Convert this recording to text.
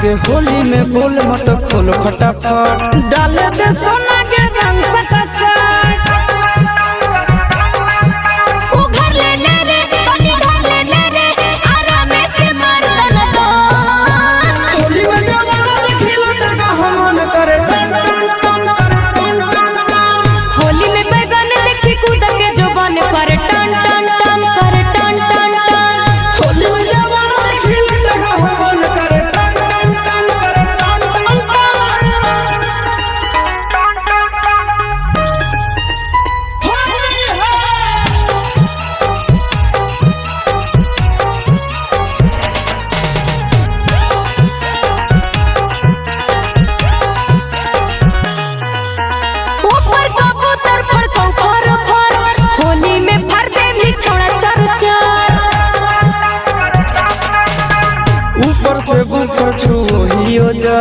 आगे होली में बोल मत खोल फटाफट डाले दे सोना के रंग सटासट उघर ले ले रे बनी ढाल ले ले रे आराम से मार दन दो होली में जवाना खिलो टका हमन करे होली में बैगन देखी कूद के जुबान करे टन टन टन करे टन टन टन होली में जवाना खिलो टका हमन करे टन टन टन करे टन टन टन होली है ऊपर कबूतर फड़को फर फर होली में फर दे भी छोड़ा चर चर ऊपर से ऊपर छुओ हियो जा